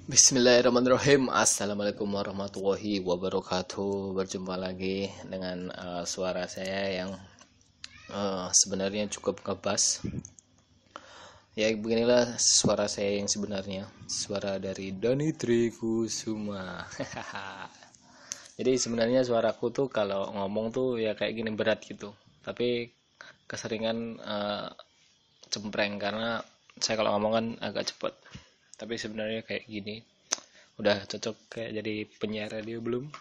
Bismillahirrahmanirrahim. Assalamualaikum warahmatullahi wabarakatuh. Berjumpa lagi dengan suara saya yang sebenarnya cukup ngebas. Ya, beginilah suara saya yang sebenarnya. Suara dari Dani Trikusuma. Jadi sebenarnya suaraku tuh kalau ngomong tuh ya kayak gini berat gitu. Tapi keseringan cempreng karena saya kalau ngomong kan agak cepet. Tapi sebenarnya kayak gini udah cocok kayak jadi penyiar radio belum?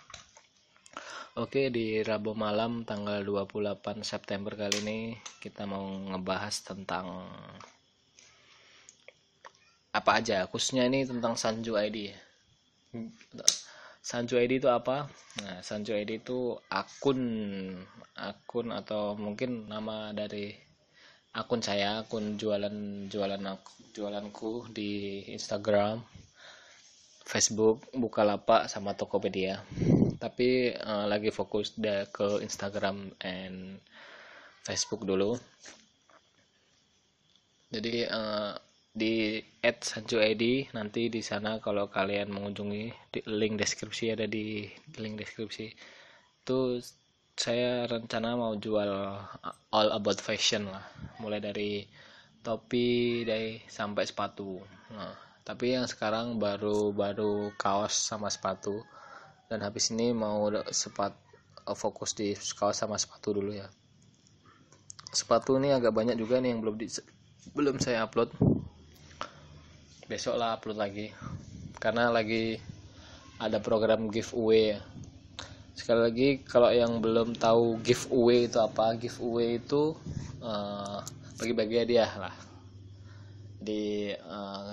Oke, di Rabu malam tanggal 28 September kali ini kita mau ngebahas tentang apa aja, khususnya ini tentang Sanju ID. Sanju ID itu apa? Nah, Sanju ID itu akun atau mungkin nama dari akun saya, akun jualanku di Instagram, Facebook, Bukalapak sama Tokopedia. Tapi lagi fokus ke Instagram and Facebook dulu. Jadi di @sanjuid nanti di sana kalau kalian mengunjungi link deskripsi, ada di link deskripsi. Itu saya rencana mau jual all about fashion lah, mulai dari topi sampai sepatu. Nah, tapi yang sekarang baru kaos sama sepatu, dan habis ini mau fokus di kaos sama sepatu dulu ya. Sepatu ini agak banyak juga nih yang belum saya upload. Besok lah upload lagi karena lagi ada program giveaway ya. Sekali lagi, kalau yang belum tahu giveaway itu apa, giveaway itu bagi-bagi hadiah lah. Di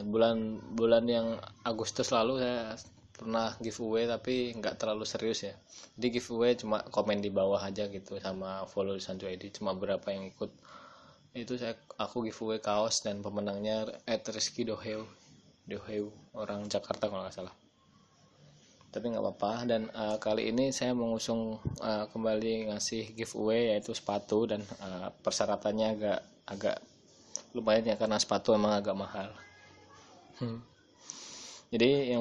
bulan yang Agustus lalu saya pernah giveaway, tapi nggak terlalu serius ya. Jadi giveaway cuma komen di bawah aja gitu sama follow Sanjo ID, cuma berapa yang ikut. Itu aku giveaway kaos dan pemenangnya Rizky Doheu, orang Jakarta kalau nggak salah. Tapi nggak apa-apa. Dan kali ini saya mengusung kembali ngasih giveaway yaitu sepatu, dan persyaratannya agak lumayan ya karena sepatu emang agak mahal. Jadi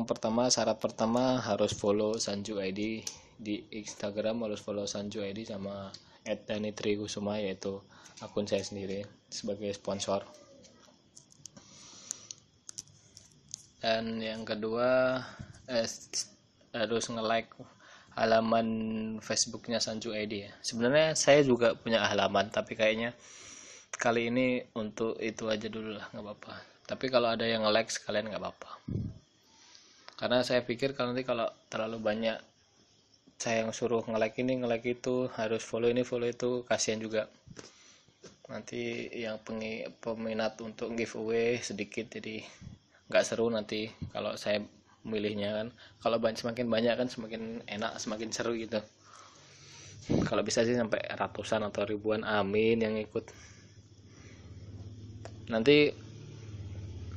syarat pertama harus follow Sanju ID di Instagram, harus follow Sanju ID sama @danitrikusuma, yaitu akun saya sendiri sebagai sponsor. Dan yang kedua harus nge-like halaman Facebooknya Sanju ID ya. Sebenarnya saya juga punya halaman, tapi kayaknya kali ini untuk itu aja dulu lah, nggak apa-apa. Tapi kalau ada yang nge-like sekalian nggak apa-apa. Karena saya pikir kalau nanti kalau terlalu banyak saya yang suruh nge-like ini nge-like itu, harus follow ini follow itu, kasihan juga. Nanti yang peminat untuk giveaway sedikit, jadi nggak seru nanti kalau saya milihnya kan. Kalau semakin banyak kan semakin enak, semakin seru gitu. Kalau bisa sih sampai ratusan atau ribuan, amin, yang ikut. Nanti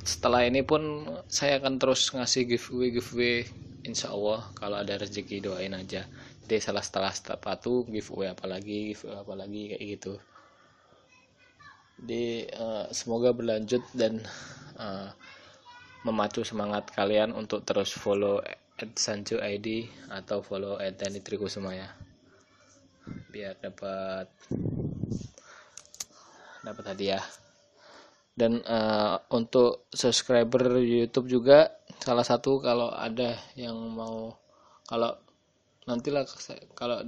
setelah ini pun saya akan terus ngasih giveaway insya Allah. Kalau ada rezeki doain aja. Jadi setelah sepatu giveaway apalagi kayak gitu. Jadi semoga berlanjut dan memacu semangat kalian untuk terus follow @sanju ID atau follow @danitrikusuma ya, biar dapat hadiah. Dan untuk subscriber YouTube juga salah satu, kalau ada yang mau, kalau nantilah kalau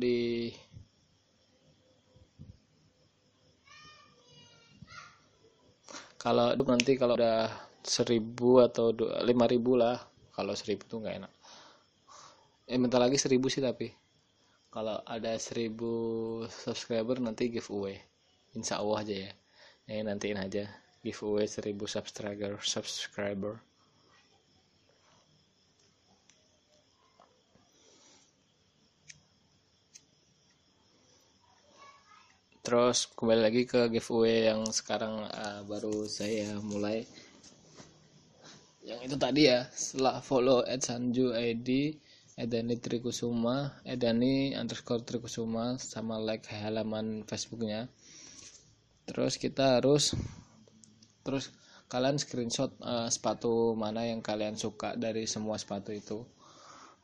nanti kalau udah 1000 atau 5000 lah. Kalau 1000 tuh nggak enak, bentar lagi 1000 sih, tapi kalau ada 1000 subscriber nanti giveaway insya Allah aja ya. Nantiin aja giveaway 1000 subscriber. Terus kembali lagi ke giveaway yang sekarang baru saya mulai, yang itu tadi ya. Setelah follow @sanju_id, @dani_trikusuma, @dani_trikusuma, sama like halaman Facebooknya. Terus kita harus kalian screenshot sepatu mana yang kalian suka dari semua sepatu itu,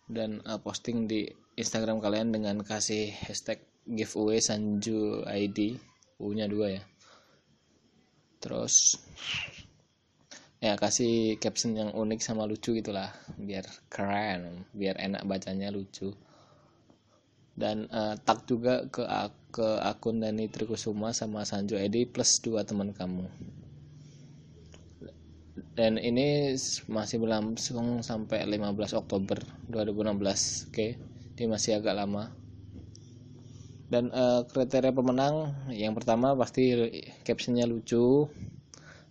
dan posting di Instagram kalian dengan kasih hashtag giveaway Sanju ID, U-nya 2 ya. Terus ya kasih caption yang unik sama lucu gitulah, biar keren, biar enak bacanya, lucu. Dan tag juga ke akun Dani Trikusuma sama Sanju ID plus 2 teman kamu. Dan ini masih berlangsung sampai 15 Oktober 2016. Oke, dia masih agak lama. Dan kriteria pemenang yang pertama pasti captionnya lucu,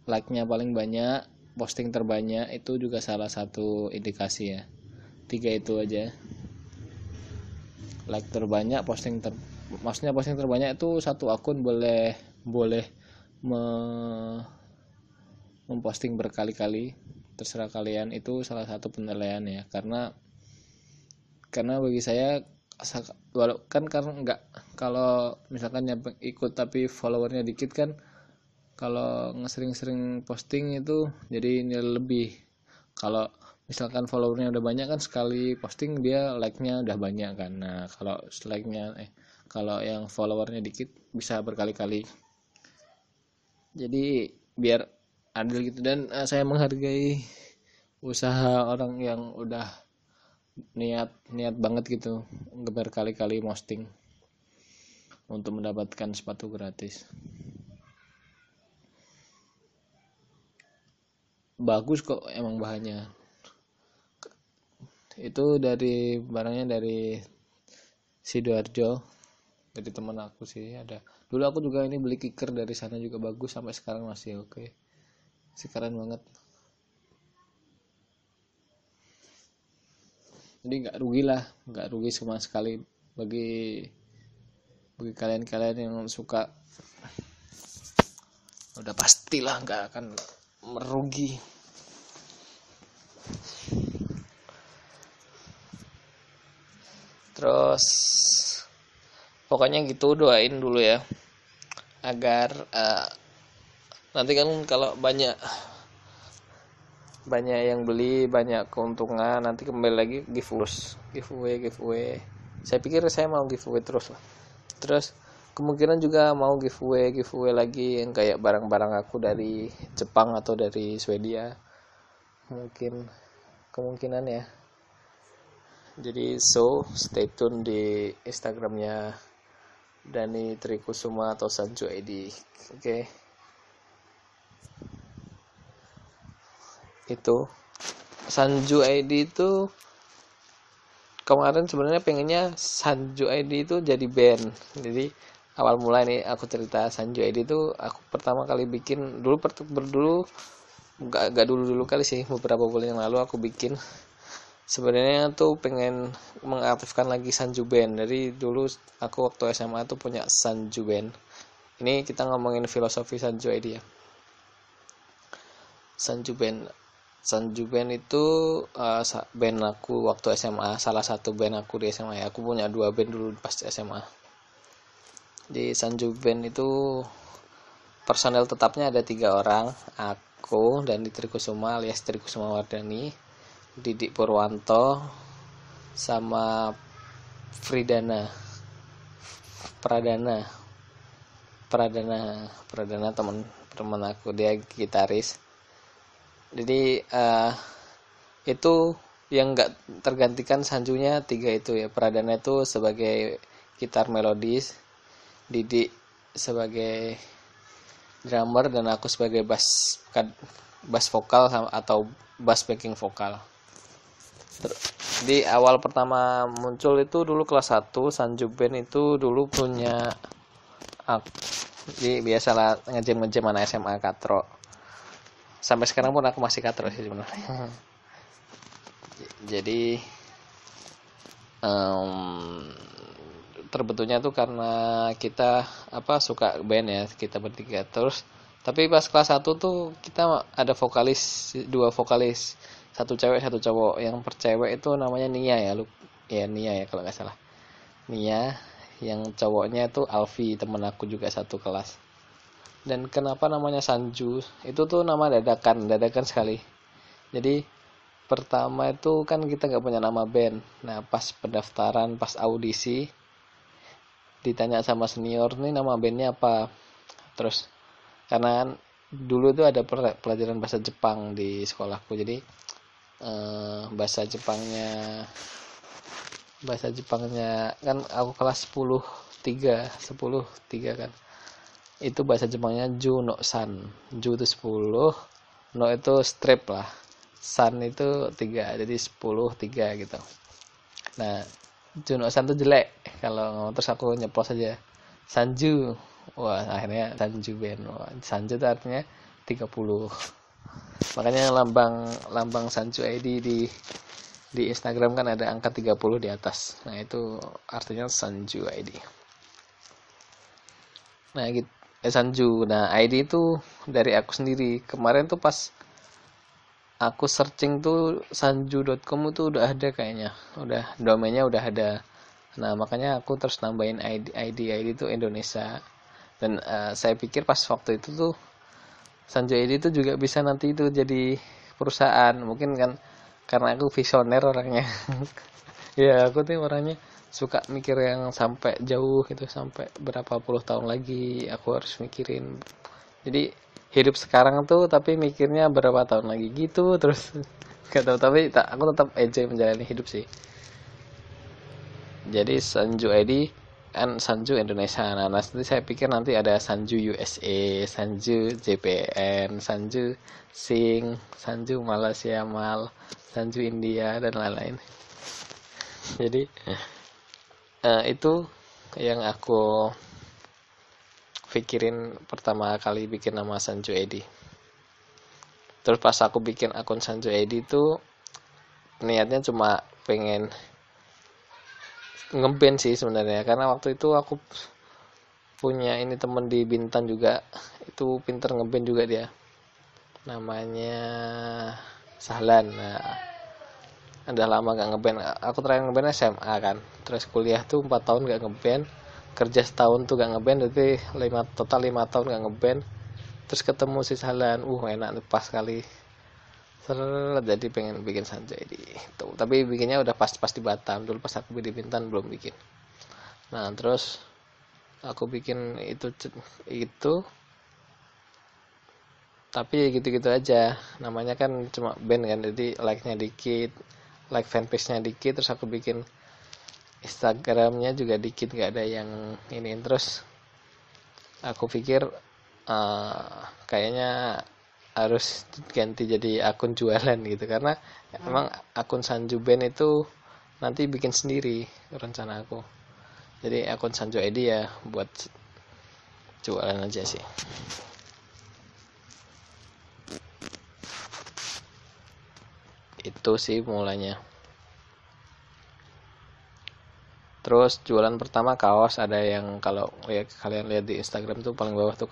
like-nya paling banyak, posting terbanyak, itu juga salah satu indikasi ya. 3 itu aja. Like terbanyak, maksudnya posting terbanyak itu satu akun boleh memposting berkali-kali, terserah kalian, itu salah satu penilaian ya. Karena bagi saya kan karena enggak, kalau misalkan yang ikut tapi followernya dikit kan, kalau sering-sering posting itu jadi nilai lebih. Kalau misalkan followernya udah banyak kan, sekali posting dia like-nya udah banyak kan. Nah kalau kalau yang followernya dikit bisa berkali-kali, jadi biar adil gitu. Dan saya menghargai usaha orang yang udah niat banget gitu berkali-kali posting untuk mendapatkan sepatu gratis. Bagus kok emang bahannya. Itu barangnya dari Sidoarjo, dari teman aku sih ada. Dulu aku juga ini beli kicker dari sana juga, bagus, sampai sekarang masih oke. Keren banget. Jadi nggak rugi sama sekali bagi kalian yang suka. Udah pastilah nggak akan merugi. Terus pokoknya gitu, doain dulu ya agar nanti kan kalau banyak yang beli, banyak keuntungan, nanti kembali lagi giveaway. Saya pikir saya mau giveaway terus lah. Terus kemungkinan juga mau giveaway lagi yang kayak barang-barang aku dari Jepang atau dari Swedia, kemungkinan ya. Jadi stay tune di Instagramnya Dani Trikusuma atau Sanju ID. Oke. Itu Sanju ID itu kemarin sebenarnya pengennya Sanju ID itu jadi band. Jadi awal mulai nih aku cerita, Sanju ID itu aku pertama kali bikin dulu enggak dulu kali sih, beberapa bulan yang lalu aku bikin. Sebenarnya tuh pengen mengaktifkan lagi Sanju Band. Dari dulu aku waktu SMA tuh punya Sanju Band. Ini kita ngomongin filosofi Sanju ID ya. Sanju Band itu band aku waktu SMA, salah satu band aku di SMA ya. Aku punya 2 band dulu pas SMA. Di Sanju Band itu personel tetapnya ada 3 orang, aku dan Trikusuma alias Trikusuma Wardani, Didik Purwanto, sama Pradana teman aku, dia gitaris. Jadi itu yang enggak tergantikan Sanjunya 3 itu ya. Pradana itu sebagai gitar melodis, Didik sebagai drummer, dan aku sebagai bass vokal atau bass backing vokal. Di awal pertama muncul itu dulu kelas 1, Sanju Band itu dulu punya aku. Jadi biasalah ngejam anak SMA katro. Sampai sekarang pun aku masih katro sih sebenarnya. Jadi terbentuknya tuh karena kita suka band ya, kita bertiga. Terus tapi pas kelas 1 tuh kita ada 2 vokalis, 1 cewek 1 cowok. Yang cewek itu namanya Nia ya, Nia ya kalau nggak salah, Nia. Yang cowoknya itu Alfi, temen aku juga satu kelas. Dan kenapa namanya Sanju? Itu tuh nama dadakan sekali. Jadi pertama itu kan kita nggak punya nama band. Nah pas pendaftaran, pas audisi, ditanya sama senior nih nama bandnya apa. Terus karena kan dulu tuh ada pelajaran bahasa Jepang di sekolahku, jadi bahasa Jepangnya kan aku kelas 10 3 kan, itu bahasa Jepangnya Ju no San. Ju itu 10, no itu strip lah, San itu 3, jadi 10 3 gitu. Nah Ju no San tuh jelek kalau ngomong, terus aku nyeplos aja Sanju. Wah akhirnya Sanju Band. Wah, Sanju itu artinya 30. Makanya lambang Sanju ID di Instagram kan ada angka 30 di atas. Nah itu artinya Sanju ID. Nah gitu, Sanju. Nah ID itu dari aku sendiri. Kemarin tuh pas aku searching tuh sanju.com itu udah ada kayaknya. Udah domainnya udah ada. Nah makanya aku terus nambahin ID itu Indonesia. Dan saya pikir pas waktu itu tuh Sanjo ID itu juga bisa nanti itu jadi perusahaan. Mungkin kan karena aku visioner orangnya. Ya aku tuh orangnya suka mikir yang sampai jauh gitu, sampai berapa puluh tahun lagi aku harus mikirin. Jadi hidup sekarang tuh tapi mikirnya berapa tahun lagi gitu terus. Gak tahu, tapi aku tetap enjoy menjalani hidup sih. Jadi Sanju ID kan Sanju Indonesia. Nah, nanti saya pikir nanti ada Sanju USA, Sanju JPN, Sanju Sing, Sanju Malaysia Mal, Sanju India dan lain-lain. Jadi itu yang aku pikirin pertama kali bikin nama Sanju ID. Terus pas aku bikin akun Sanju ID itu niatnya cuma pengen ngeband sih sebenarnya, karena waktu itu aku punya ini temen di Bintan juga, itu pinter ngeband juga dia, namanya Sahlan. Nah udah lama gak ngeband, aku terakhir ngeband SMA kan, terus kuliah tuh 4 tahun gak ngeband, kerja setahun tuh gak ngeband, berarti total 5 tahun gak ngeband. Terus ketemu si Sahlan, enak pas kali, jadi pengen bikin Sanju ID itu. Tapi bikinnya udah pas di Batam, dulu pas aku di Bintan belum bikin. Nah terus aku bikin itu tapi gitu-gitu aja, namanya kan cuma band kan, jadi like-nya dikit, like fanpage-nya dikit. Terus aku bikin Instagramnya juga dikit, gak ada yang ini. Terus aku pikir kayaknya harus ganti jadi akun jualan gitu, karena emang akun Sanju Band itu nanti bikin sendiri rencana aku. Jadi akun Sanju ID ya buat jualan aja sih. Itu sih mulanya. Terus jualan pertama kaos, ada yang kalau ya kalian lihat di Instagram tuh paling bawah tuh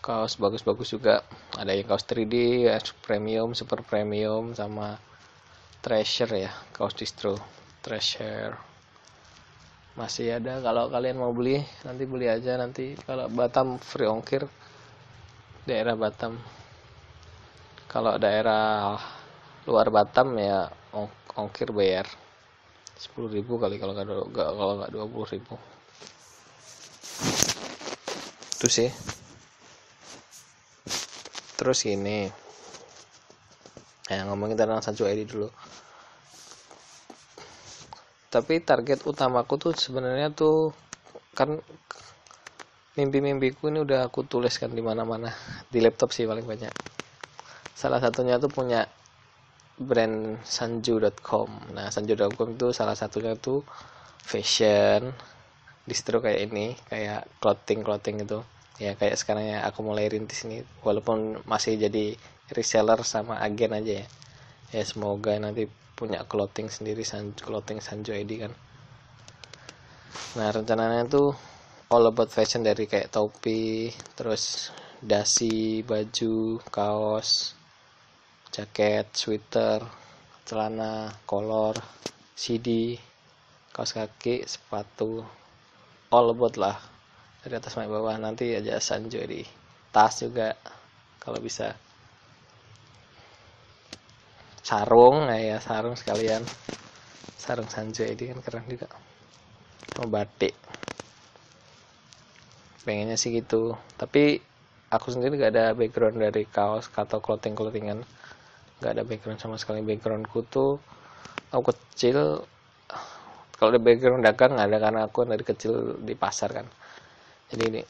kaos bagus-bagus juga. Ada yang kaos 3D, premium, super premium, sama treasure ya, kaos distro treasure. Masih ada, kalau kalian mau beli nanti beli aja. Nanti kalau Batam free ongkir, daerah Batam. Kalau daerah luar Batam ya ongkir bayar 10.000 kali, kalau nggak 20.000. Itu sih. Terus ini ngomongin tentang Sanju ID dulu. Tapi target utamaku tuh sebenarnya tuh kan mimpi-mimpiku ini udah aku tuliskan di mana-mana, di laptop sih paling banyak. Salah satunya tuh punya brand sanju.com. Nah sanju.com itu salah satunya tuh fashion distro kayak ini, kayak clothing itu ya, kayak sekarang ya aku mulai rintis ini, walaupun masih jadi reseller sama agen aja ya. Ya semoga nanti punya clothing sendiri, clothing Sanju ID kan. Nah rencananya tuh all about fashion, dari kayak topi, terus dasi, baju, kaos, jaket, sweater, celana, kolor, CD, kaos kaki, sepatu, all about lah. dari atas sampai bawah. Nanti aja Sanjo di tas juga kalau bisa, sarung ya, sarung sekalian, sarung Sanjo ini kan keren juga, mau batik, pengennya sih gitu. Tapi aku sendiri gak ada background dari kaos atau clothingan, gak ada background sama sekali. Backgroundku tuh aku kecil, kalau ada background dagang nggak ada, karena aku dari kecil di pasar kan. Jadi ini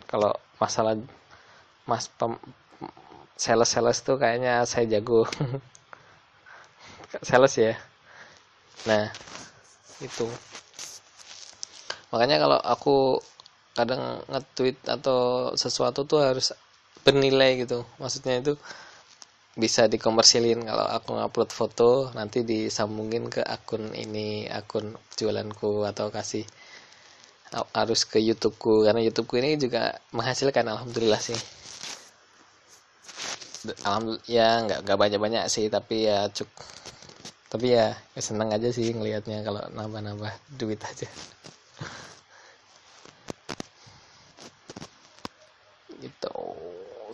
kalau masalah sales tuh kayaknya saya jago sales ya. Nah itu makanya kalau aku kadang nge-tweet atau sesuatu tuh harus bernilai gitu, maksudnya itu bisa dikomersilin. Kalau aku ngupload foto nanti disambungin ke akun ini, akun jualanku, atau kasih harus ke YouTubeku, karena YouTubeku ini juga menghasilkan, alhamdulillah sih. Alhamdulillah ya, nggak banyak sih, tapi ya seneng aja sih ngelihatnya kalau nambah duit aja gitu.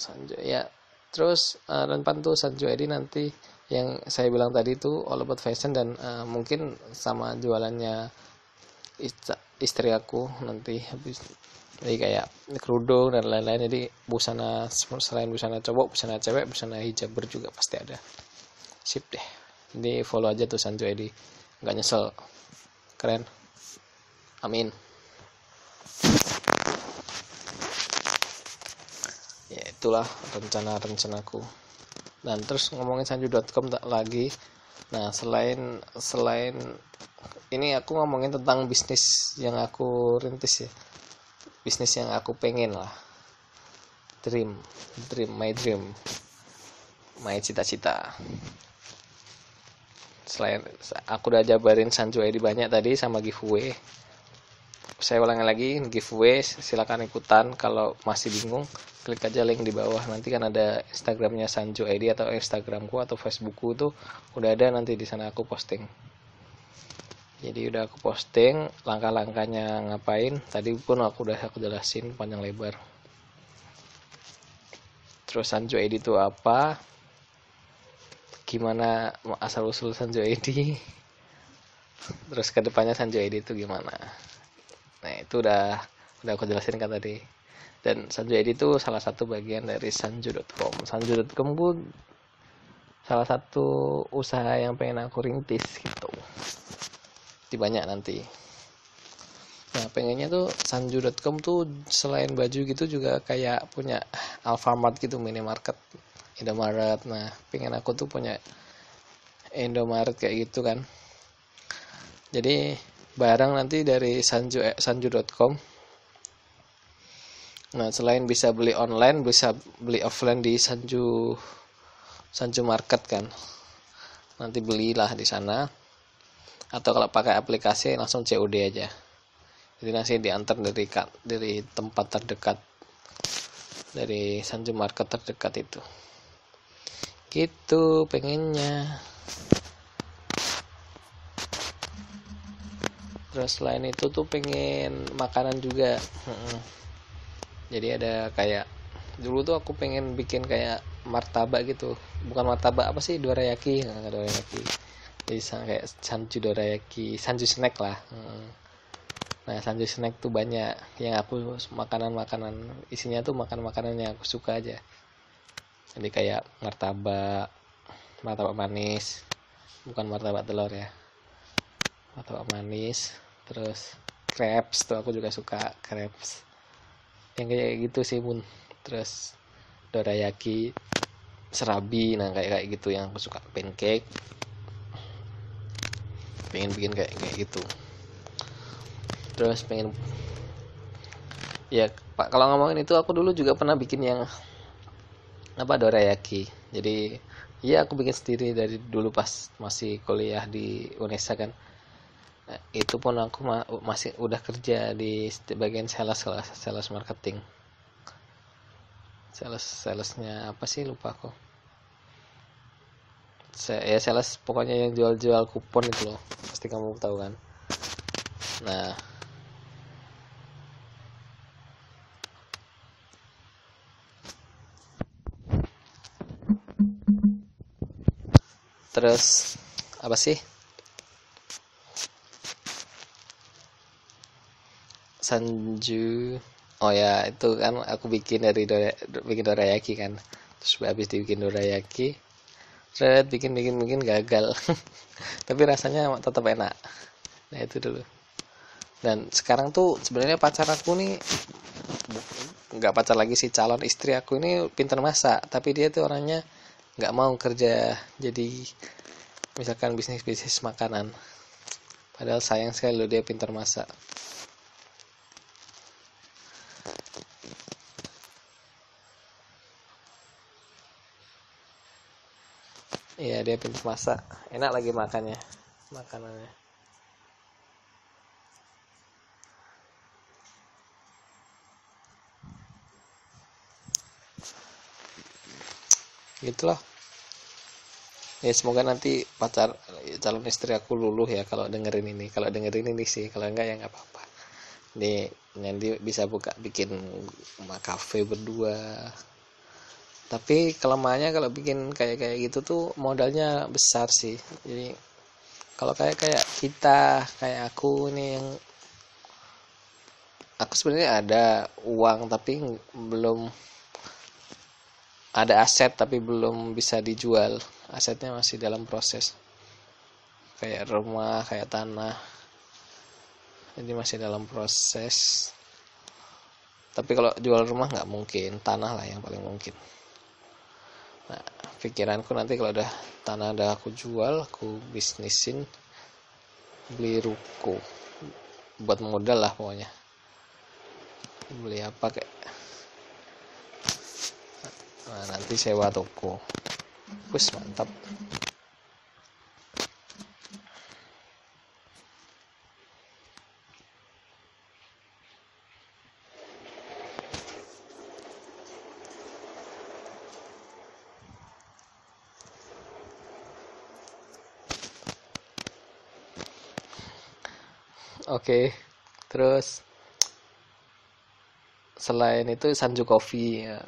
Sanjo ya. Terus dan Pantu Sanjo Edi nanti yang saya bilang tadi itu all about fashion, dan mungkin sama jualannya istri aku nanti habis, jadi kayak kerudung dan lain-lain. Jadi busana, selain busana cowok, busana cewek, busana hijaber juga pasti ada. Sip deh. Jadi follow aja tuh Sanjo Edi, nggak nyesel, keren, amin. Ya itulah rencanaku. Dan terus ngomongin sanju.com tak lagi. Nah selain ini aku ngomongin tentang bisnis yang aku rintis ya, bisnis yang aku pengen lah, my cita-cita. Selain aku udah jabarin Sanjo ID banyak tadi sama giveaway, saya ulangi lagi, giveaway silakan ikutan. Kalau masih bingung klik aja link di bawah, nanti kan ada Instagramnya Sanjo ID atau Instagramku atau Facebookku tuh udah ada, nanti di sana aku posting. Jadi udah aku posting langkah-langkahnya ngapain, tadi pun aku jelasin panjang lebar. Terus Sanjo ID itu apa, gimana asal usul Sanjo ID, terus kedepannya Sanjo ID itu gimana. Nah itu udah aku jelasin kan tadi. Dan Sanjo ID itu salah satu bagian dari sanju.com. Sanju.com pun salah satu usaha yang pengen aku rintis gitu, di banyak nanti. Nah pengennya tuh sanju.com tuh selain baju gitu juga kayak punya Alfamart gitu, minimarket, Indomaret. Nah pengen aku tuh punya Indomaret kayak gitu kan. Jadi barang nanti dari sanju.com. Nah selain bisa beli online, bisa beli offline di Sanju Market kan. Nanti belilah di sana. Atau kalau pakai aplikasi langsung COD aja. Jadi nanti diantar dari tempat terdekat, dari Sanju Market terdekat itu. Gitu pengennya. Terus selain itu tuh pengen makanan juga. Jadi ada kayak dulu tuh aku pengen bikin kayak martabak gitu, bukan martabak, apa sih, dorayaki. Dorayaki jadi kayak sanju dorayaki, sanju snack lah. Nah sanju snack tuh banyak yang aku makanan isinya tuh makanan yang aku suka aja. Jadi kayak martabak manis, bukan martabak telur ya, martabak manis. Terus crepes tuh aku juga suka, crepes yang kayak gitu sih bun. Terus dorayaki, serabi, nah kayak gitu yang aku suka. Pancake, pengen bikin kayak gitu. Terus pengen ya Pak, kalau ngomongin itu aku dulu juga pernah bikin yang dorayaki. Jadi ya aku bikin sendiri dari dulu pas masih kuliah di Unesa kan. Nah, itu pun aku masih udah kerja di bagian sales marketing. Salesnya apa sih, lupa aku. Sales pokoknya yang jual kupon itu loh, pasti kamu tahu kan. Nah Terus apa sih, Sanju, oh ya itu kan aku bikin dari bikin dorayaki kan, terus habis dibikin dorayaki, bikin gagal. Tapi rasanya tetap enak. Nah itu dulu. Dan sekarang tuh sebenarnya pacar aku nih, nggak pacar lagi sih, calon istri aku ini pintar masak, tapi dia tuh orangnya nggak mau kerja jadi misalkan bisnis makanan. Padahal sayang sekali loh, dia pintar masak. Iya dia pintar masak, enak lagi makannya, makanannya. Gitulah. Ya semoga nanti pacar calon istri aku luluh ya kalau dengerin ini. Kalau dengerin ini sih, kalau enggak ya nggak apa-apa. Nih nanti bisa bikin kafe berdua. Tapi kelemahannya kalau bikin kayak gitu tuh modalnya besar sih. Jadi kalau kayak kita, kayak aku nih, yang aku sebenarnya ada uang tapi belum ada aset tapi belum bisa dijual. Asetnya masih dalam proses. Kayak rumah, kayak tanah. Jadi masih dalam proses. Tapi kalau jual rumah nggak mungkin, tanah lah yang paling mungkin. Nah, pikiranku nanti kalau udah tanah udah aku jual, aku bisnisin, beli ruko, buat modal lah pokoknya. Beli apa kayak, nah, nanti sewa toko. Wus mantap. Oke, terus selain itu Sanju Coffee ya.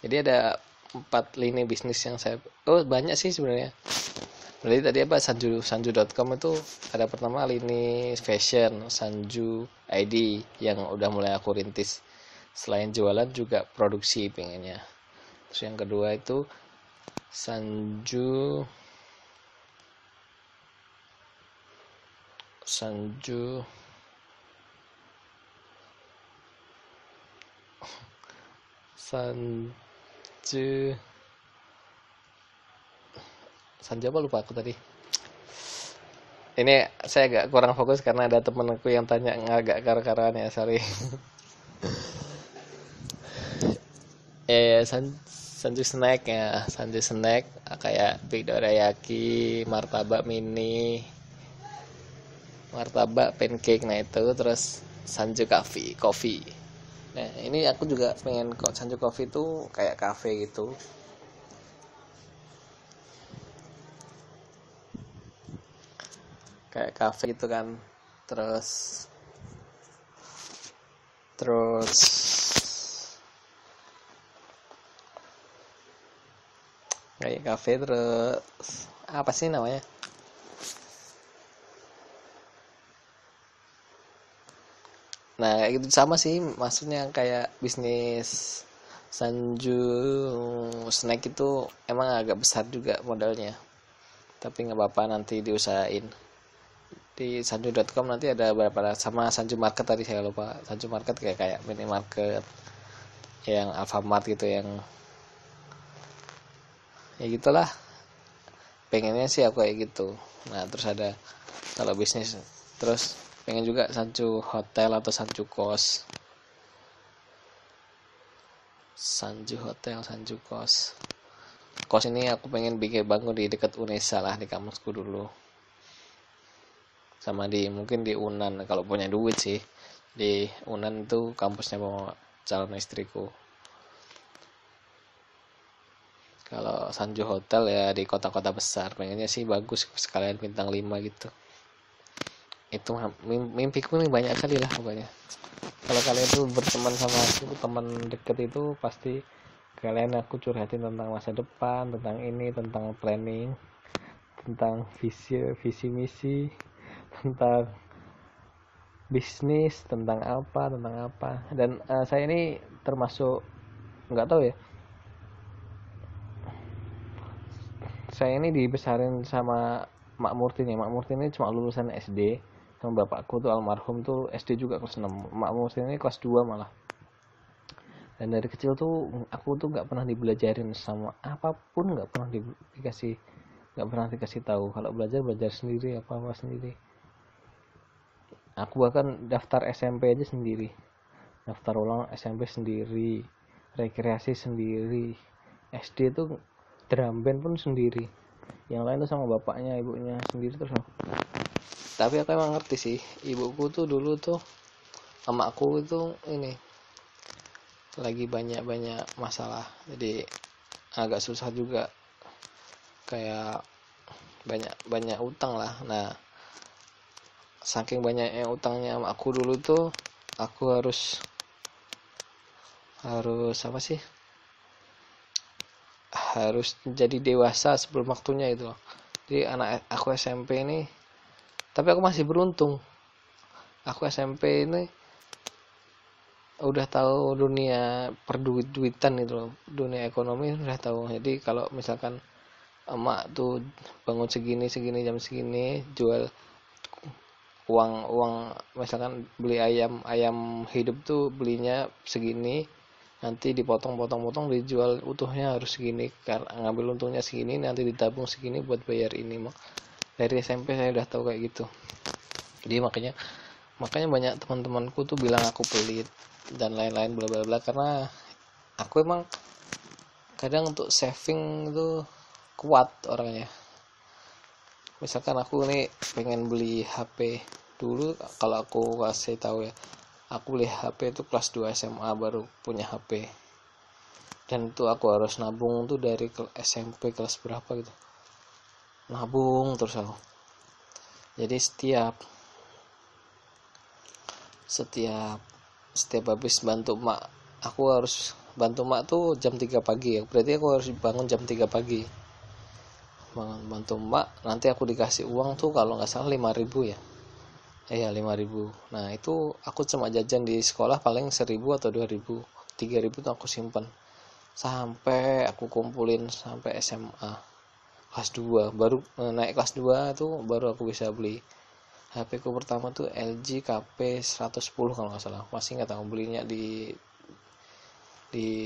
Jadi ada 4 lini bisnis yang saya, banyak sih sebenarnya. Berarti tadi apa, sanju.com itu ada pertama lini fashion, Sanju ID yang udah mulai aku rintis. Selain jualan juga produksi pengennya. Terus yang kedua itu Sanju Sanju Sanju Sanju apa, lupa aku tadi. Ini saya agak kurang fokus karena ada temenku yang tanya agak kar-karan ya, sorry. Sanju snack ya, Sanju snack kayak big dorayaki, martabak mini, martabak pancake, nah itu. Terus Sanju coffee. Nah ini aku juga pengen kok Sanju coffee itu kayak cafe gitu, kayak cafe gitu kan. Terus kayak cafe, terus apa sih namanya, nah kayak gitu sama sih, maksudnya kayak bisnis Sanju snack itu emang agak besar juga modalnya, tapi nggak apa-apa, nanti diusahain. Di sanju.com nanti ada beberapa, sama Sanju Market tadi saya lupa. Sanju Market kayak minimarket yang Alfamart gitu, yang ya gitulah, pengennya sih aku kayak gitu. Nah terus ada kalau bisnis, terus pengen juga Sanju hotel atau Sanju kos. Sanju hotel, Sanju kos. Kos ini aku pengen bikin bangun di dekat Unesa lah, di kampusku dulu. Sama mungkin di Unan kalau punya duit sih. Di Unan itu kampusnya mau calon istriku. Kalau Sanju hotel ya di kota-kota besar, pengennya sih bagus sekalian bintang 5 gitu. Itu mimpiku nih banyak kali lah pokoknya. Kalau kalian tuh berteman sama aku, teman deket itu pasti kalian aku curhatin tentang masa depan, tentang ini, tentang planning, tentang visi misi, tentang bisnis, tentang apa. Dan saya ini termasuk, nggak tahu ya, saya ini dibesarin sama Mak Murti nih. Mak Murti ini cuma lulusan SD, sama bapakku tuh almarhum tuh SD juga kelas 6. Mak Murti ini kelas 2 malah. Dan dari kecil tuh aku tuh nggak pernah dibelajarin sama apapun, nggak pernah dikasih tahu. Kalau belajar sendiri, apa sendiri. Aku bahkan daftar SMP aja sendiri, daftar ulang SMP sendiri, rekreasi sendiri, SD tuh drum band pun sendiri, yang lain tuh sama bapaknya ibunya sendiri terus. Tapi aku emang ngerti sih, ibuku tuh dulu tuh emakku itu ini lagi banyak masalah, jadi agak susah juga, kayak banyak utang lah. Nah, saking banyaknya utangnya aku dulu tuh, aku harus apa sih, harus jadi dewasa sebelum waktunya itu loh. Jadi anak aku SMP ini, tapi aku masih beruntung, aku SMP ini udah tahu dunia perduitan itu loh, dunia ekonomi udah tahu. Jadi kalau misalkan emak tuh bangun segini jam segini, jual uang misalkan beli ayam hidup tuh belinya segini, nanti dipotong dijual utuhnya harus segini, karena ngambil untungnya segini, nanti ditabung segini buat bayar ini. Dari SMP saya udah tahu kayak gitu. Jadi makanya banyak teman-temanku tuh bilang aku pelit dan lain-lain bla bla bla, karena aku emang kadang untuk saving itu kuat orangnya. Misalkan aku nih pengen beli HP, dulu kalau aku kasih tahu ya, aku beli HP itu kelas 2 SMA baru punya HP, dan itu aku harus nabung tuh dari SMP kelas berapa gitu, nabung terus aku. Jadi setiap habis bantu mak, aku harus bantu mak tuh jam 3 pagi ya, berarti aku harus bangun jam 3 pagi bantu mak. Nanti aku dikasih uang tuh kalau nggak salah 5.000 ya, 5.000. Nah itu aku cuma jajan di sekolah paling 1.000 atau 2.000, 3.000 tuh aku simpan sampai aku kumpulin sampai SMA kelas 2. Baru naik kelas 2 tuh baru aku bisa beli HP ku pertama tuh LG KP 110 kalau nggak salah, masih nggak tahu, belinya di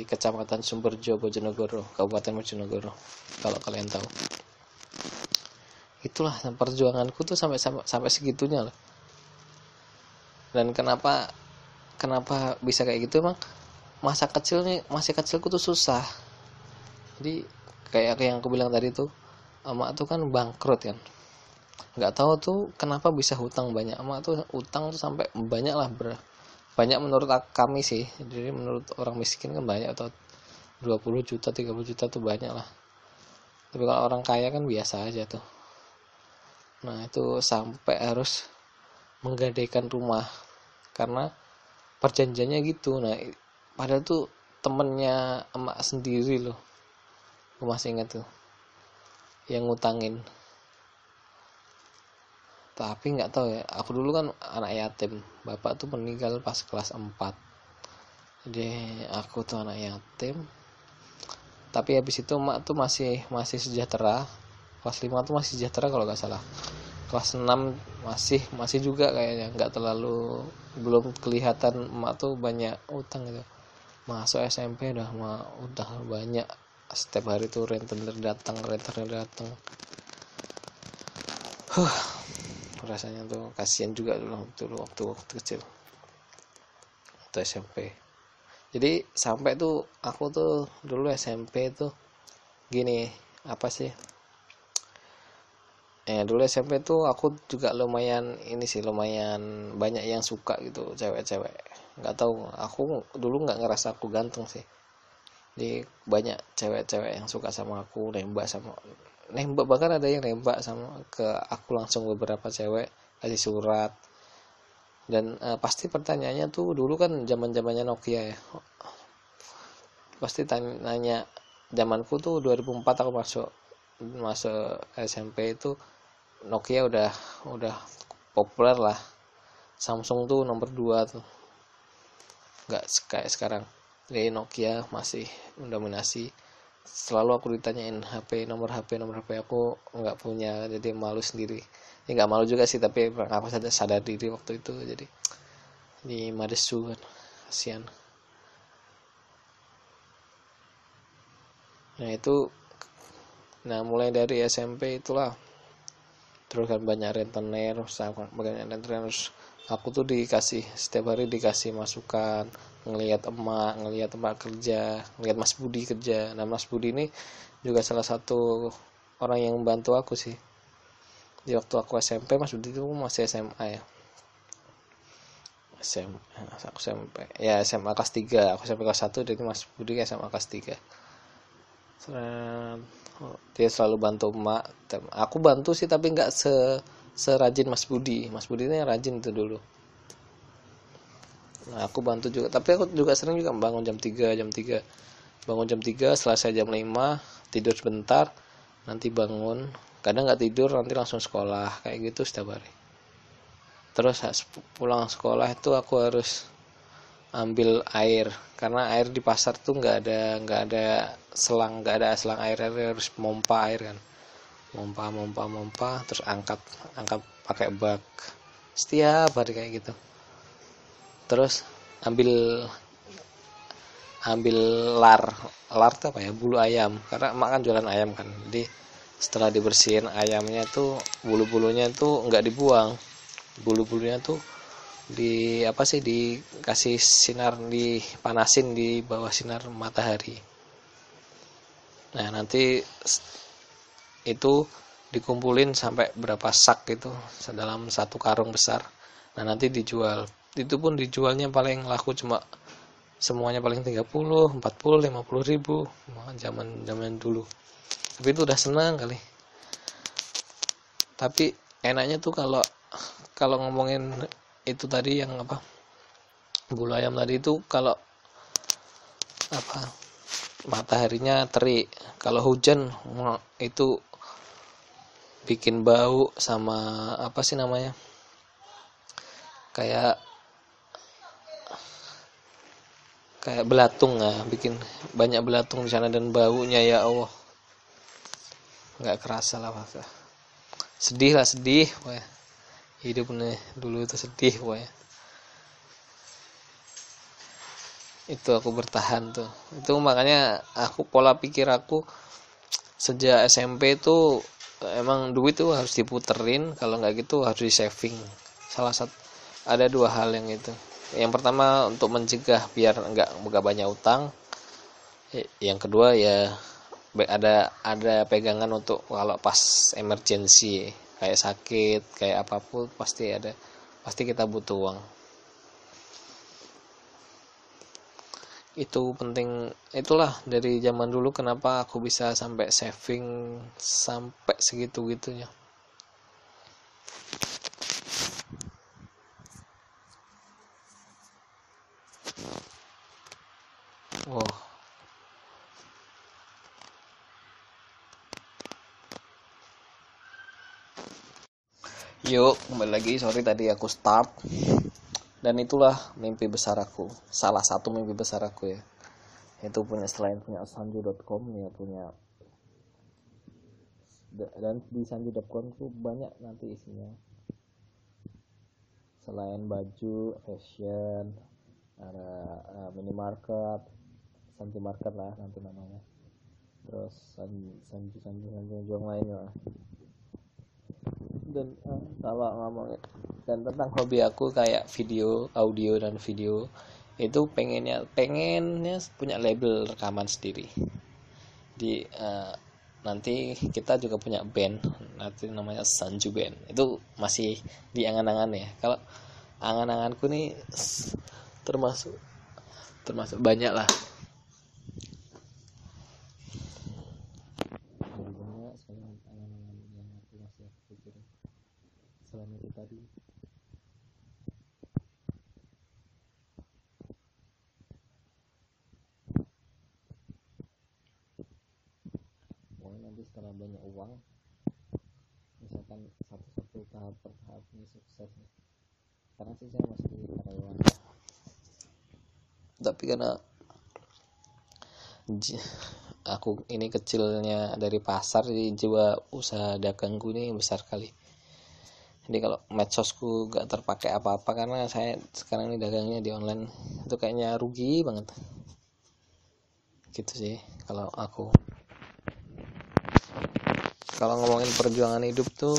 Kecamatan Sumberjo, Bojonegoro, Kabupaten Bojonegoro, kalau kalian tahu. Itulah perjuanganku tuh sampai segitunya loh. Dan kenapa bisa kayak gitu, emang masih kecilku tuh susah. Jadi kayak yang aku bilang tadi tuh, emak tuh kan bangkrut kan, nggak tahu tuh kenapa bisa hutang banyak. Emak tuh hutang tuh sampai banyak lah, banyak menurut kami sih. Jadi menurut orang miskin kan banyak, atau 20 juta 30 juta tuh banyak lah, tapi kalau orang kaya kan biasa aja tuh. Nah itu sampai harus menggadaikan rumah karena perjanjiannya gitu. Nah padahal tuh temennya emak sendiri loh, aku masih ingat tuh yang ngutangin. Tapi nggak tahu ya, aku dulu kan anak yatim, bapak tuh meninggal pas kelas 4, jadi aku tuh anak yatim. Tapi habis itu emak tuh masih sejahtera, kelas 5 tuh masih sejahtera kalau nggak salah. Kelas 6 masih juga kayaknya, nggak terlalu, belum kelihatan emak tuh banyak utang gitu. Masuk SMP udah banyak, setiap hari tuh rentenir datang. Rasanya tuh kasihan juga dulu waktu kecil, waktu SMP. Jadi sampai tuh aku tuh dulu SMP tuh gini, apa sih, dulu SMP tuh aku juga lumayan banyak yang suka gitu, cewek-cewek. Nggak tahu, aku dulu nggak ngerasa aku ganteng sih. Jadi banyak cewek-cewek yang suka sama aku, nembak bahkan ada yang nembak sama ke aku langsung, beberapa cewek kasih surat. Dan pasti pertanyaannya tuh dulu kan zaman-zamannya Nokia ya, pasti nanya. Zamanku tuh 2004 aku masuk masuk SMP itu Nokia udah populer lah. Samsung tuh nomor 2 tuh, nggak kayak sekarang. Jadi Nokia masih mendominasi. Selalu aku ditanyain nomor HP aku nggak punya, jadi malu sendiri. Ya nggak malu juga sih, tapi aku sadar diri waktu itu, jadi di Madesu kan, kasihan. Nah itu, nah mulai dari SMP itulah terus kan banyak rentenir, aku tuh dikasih setiap hari dikasih masukan, ngelihat emak kerja, ngelihat Mas Budi kerja. Nah Mas Budi ini juga salah satu orang yang membantu aku sih di waktu aku SMP. Mas Budi itu masih SMA ya, aku SMP ya, SMA kelas 3, aku SMP kelas 1, jadi Mas Budi SMA kelas 3. Dia selalu bantu emak, aku bantu sih tapi nggak serajin Mas Budi. Mas Budi ini rajin tuh dulu. Nah aku bantu juga, tapi aku juga sering juga bangun jam 3, bangun jam 3, selesai jam 5, tidur sebentar, nanti bangun, kadang nggak tidur, nanti langsung sekolah, kayak gitu setiap hari. Terus pulang sekolah itu aku harus ambil air, karena air di pasar tuh nggak ada selang air, harus pompa air kan, pompa terus angkat angkat pakai bak setiap hari kayak gitu. Terus ambil ambil lar lar tuh apa ya, bulu ayam, karena emak kan jualan ayam kan. Jadi setelah dibersihin ayamnya tuh, bulu-bulunya tuh nggak dibuang, bulu-bulunya tuh di apa sih, dikasih sinar, dipanasin di bawah sinar matahari. Nah nanti itu dikumpulin sampai berapa sak gitu dalam satu karung besar. Nah nanti dijual, itu pun dijualnya paling laku cuma, semuanya paling 30, 40, 50 ribu zaman zaman dulu. Tapi itu udah senang kali. Tapi enaknya tuh kalau kalau ngomongin itu tadi yang apa, bulu ayam tadi itu, kalau apa, mataharinya terik. Kalau hujan itu bikin bau, sama apa sih namanya, kayak kayak belatung lah, bikin banyak belatung di sana, dan baunya ya Allah nggak kerasa lah. Masa sedih lah, sedih wah, hidup nih dulu itu sedih wah. Itu aku bertahan tuh, itu makanya aku, pola pikir aku sejak SMP itu emang duit tuh harus diputerin, kalau nggak gitu harus di saving. Salah satu, ada dua hal yang itu. Yang pertama untuk mencegah biar nggak banyak utang. Yang kedua ya ada pegangan untuk kalau pas emergency, kayak sakit, kayak apapun, pasti kita butuh uang. Itu penting. Itulah dari zaman dulu kenapa aku bisa sampai saving sampai segitu gitunya. Oh, yuk kembali lagi, sorry tadi aku start. Dan itulah mimpi besar aku, salah satu mimpi besar aku ya, itu punya, selain punya sanju.com ya, punya. Dan di sanju.com tuh banyak nanti isinya, selain baju fashion, ada minimarket, sanju market lah nanti namanya. Terus sanju sanju sanju yang lainnya lah. Dan kalau ngomongin dan tentang hobi aku kayak video, audio dan video, itu pengennya punya label rekaman sendiri. Di nanti kita juga punya band, nanti namanya Sanju Band. Itu masih di angan-angan ya. Kalau angan-anganku nih termasuk termasuk banyak lah. Jadi banyak sekali angan-angan yang masih aku pikirin selain itu tadi. banyak uang, misalkan satu-satu tahap per tahap ini sukses. Karena sih saya masih karyawan, tapi karena aku ini kecilnya dari pasar, jadi jiwa usaha dagangku ini besar kali. Jadi kalau medsosku gak terpakai apa-apa karena saya sekarang ini dagangnya di online, itu kayaknya rugi banget gitu sih kalau aku. Kalau ngomongin perjuangan hidup tuh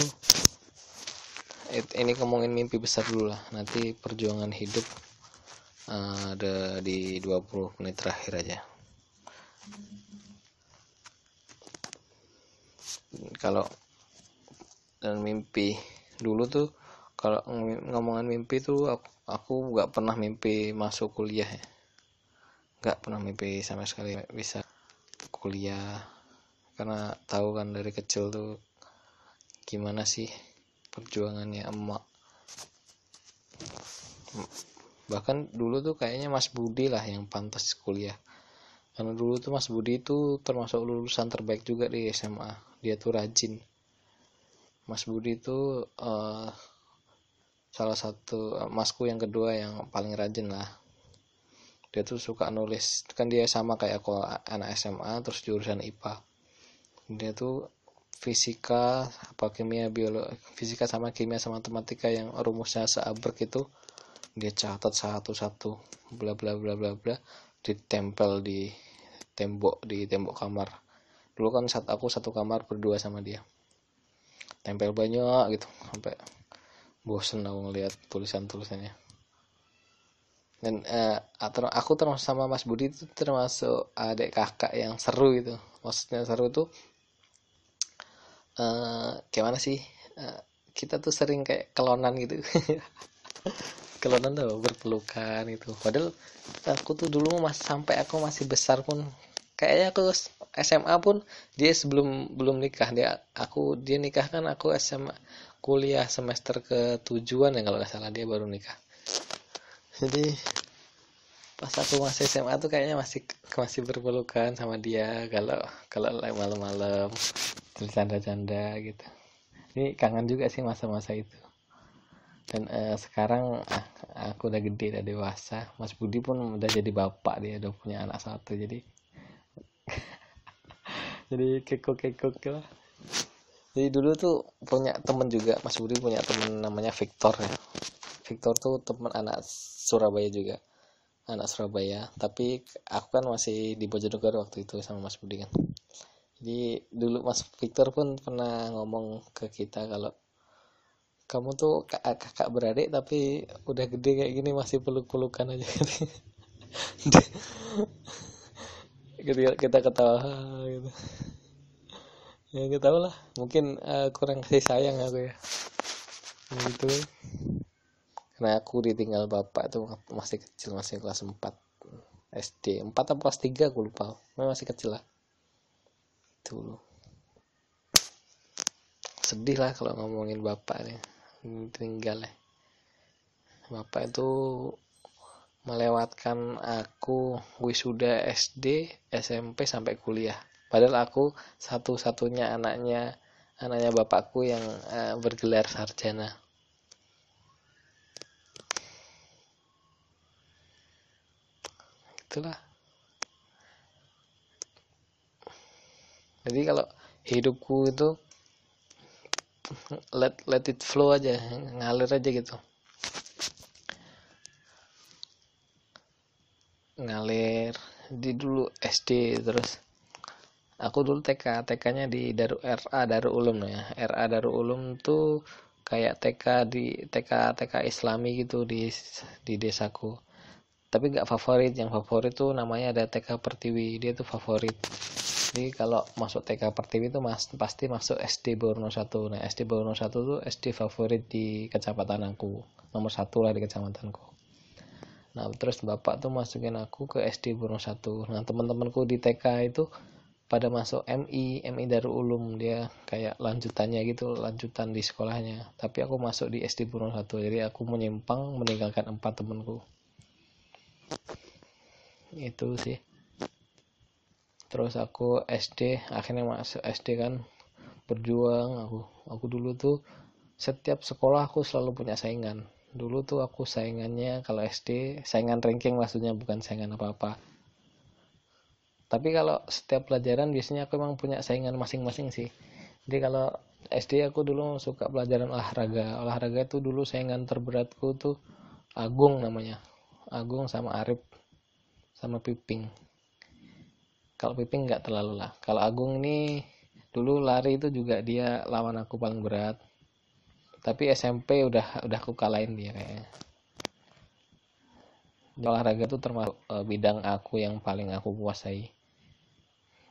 ini ngomongin mimpi besar dulu lah, nanti perjuangan hidup ada di 20 menit terakhir aja. Kalau dan mimpi dulu tuh, kalau ngomongin mimpi tuh aku nggak pernah mimpi masuk kuliah ya, nggak pernah mimpi sama sekali bisa kuliah, karena tahu kan dari kecil tuh gimana sih perjuangannya emak. Bahkan dulu tuh kayaknya Mas Budi lah yang pantas kuliah, karena dulu tuh Mas Budi itu termasuk lulusan terbaik juga di SMA. Dia tuh rajin. Mas Budi itu salah satu masku yang kedua yang paling rajin lah. Dia tuh suka nulis, kan dia sama kayak aku anak SMA terus jurusan IPA. Dia tuh fisika apa kimia biologi, fisika sama kimia sama matematika yang rumusnya seabrek itu dia catat satu-satu, bla bla bla bla bla, ditempel di tembok kamar. Dulu kan saat aku satu kamar berdua sama dia, tempel banyak gitu sampai bosen aku ngeliat tulisannya. Dan aku termasuk sama Mas Budi itu termasuk adik kakak yang seru gitu. Maksudnya seru tuh gimana sih, kita tuh sering kayak kelonan gitu. Kelonan tuh berpelukan gitu, padahal aku tuh dulu sampai aku masih besar pun kayaknya aku SMA pun dia belum nikah. Dia nikah kan aku SMA kuliah semester ke-7 ya kalau nggak salah, dia baru nikah. Jadi pas aku masih SMA tuh kayaknya masih berpelukan sama dia kalau malam-malam bercanda-canda gitu. Ini kangen juga sih masa-masa itu. Dan sekarang aku udah gede, udah dewasa. Mas Budi pun udah jadi bapak, dia udah punya anak satu, jadi kekok lah. Jadi dulu tuh punya temen juga, Mas Budi punya temen namanya Victor ya. Victor tuh temen anak Surabaya juga, anak Surabaya, tapi aku kan masih di Bojonegoro waktu itu sama Mas Budi kan. Jadi dulu Mas Victor pun pernah ngomong ke kita kalau kamu tuh kakak beradik tapi udah gede kayak gini masih peluk-pelukan aja. Kita ketawa gitu. Ya nggak tahu lah, mungkin kurang kasih sayang aku ya gitu. Karena aku ditinggal bapak tuh masih kecil, masih kelas 4 SD, 4 atau kelas 3 aku lupa, masih kecil lah dulu. Sedih lah kalau ngomongin bapak nih, tinggal ya. Bapak itu melewatkan aku wisuda SD, SMP sampai kuliah. Padahal aku satu-satunya anaknya bapakku yang bergelar sarjana. Itulah. Jadi kalau hidupku itu let it flow aja, ngalir aja gitu. Ngalir di dulu SD, terus aku dulu TK-nya di Darul Ulum ya. Darul Ulum tuh kayak TK Islami gitu di desaku. Tapi nggak favorit, yang favorit tuh namanya ada TK Pertiwi, dia tuh favorit. Jadi kalau masuk TK Pertiwi itu pasti masuk SD Borno 1. Nah, SD Borno 1 tuh SD favorit di kecamatan aku, nomor 1 lah di kecamatanku. Nah, terus bapak tuh masukin aku ke SD Borno 1. Nah, teman-temanku di TK itu pada masuk MI Darul Ulum, dia kayak lanjutannya gitu, lanjutan di sekolahnya. Tapi aku masuk di SD Borno 1, jadi aku menyimpang meninggalkan 4 temanku. Itu sih. Terus aku SD, akhirnya masuk SD kan, berjuang. Aku dulu tuh setiap sekolah aku selalu punya saingan. Dulu tuh aku saingannya, kalau SD saingan ranking maksudnya, bukan saingan apa-apa. Tapi kalau setiap pelajaran biasanya aku emang punya saingan masing-masing sih. Jadi kalau SD aku dulu suka pelajaran olahraga itu dulu saingan terberatku tuh Agung namanya, Agung sama Arif sama Piping. Kalau Piping nggak terlalu lah. Kalau Agung ini dulu lari itu juga dia lawan aku paling berat. Tapi SMP udah aku kalahin dia kayaknya. Olahraga itu termasuk bidang aku yang paling aku kuasai.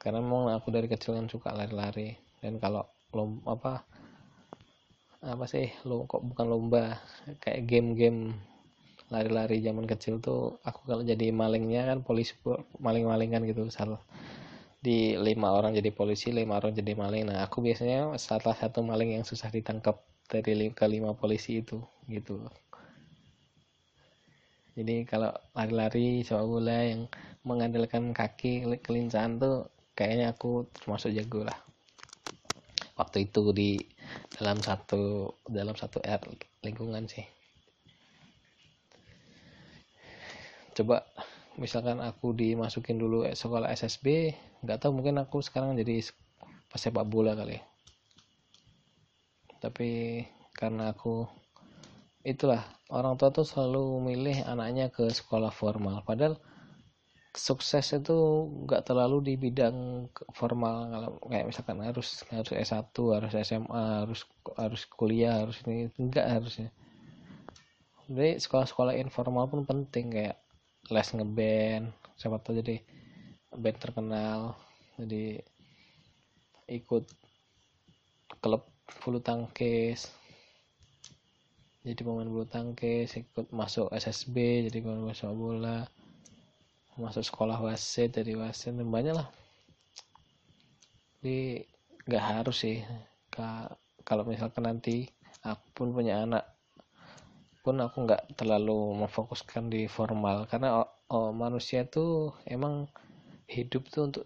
Karena memang aku dari kecil kan suka lari-lari, dan kalau apa sih kok bukan lomba, kayak game-game lari-lari zaman kecil tuh, aku kalau jadi malingnya kan polisi, maling-malingan gitu, salah di 5 orang jadi polisi, 5 orang jadi maling. Nah aku biasanya salah satu maling yang susah ditangkap dari ke-5 polisi itu gitu. Jadi kalau lari-lari sepak bola yang mengandalkan kaki kelincahan tuh kayaknya aku termasuk jago lah waktu itu di dalam satu lingkungan sih. Coba misalkan aku dimasukin dulu sekolah SSB, nggak tahu, mungkin aku sekarang jadi pesepak bola kali. Tapi karena aku itulah, orang tua tuh selalu milih anaknya ke sekolah formal, padahal sukses itu nggak terlalu di bidang formal. Kalau kayak misalkan harus S1, harus SMA, harus kuliah, harus ini, enggak harusnya. Jadi sekolah-sekolah informal pun penting, kayak les ngeband, siapa tahu jadi band terkenal, jadi ikut klub bulu tangkis, jadi pemain bulu tangkis, ikut masuk SSB jadi pemain sepak bola, masuk sekolah wasit jadi wasit, banyak lah. Jadi nggak harus sih. Kalau misalkan nanti aku pun punya anak pun, aku nggak terlalu memfokuskan di formal, karena manusia tuh emang hidup tuh untuk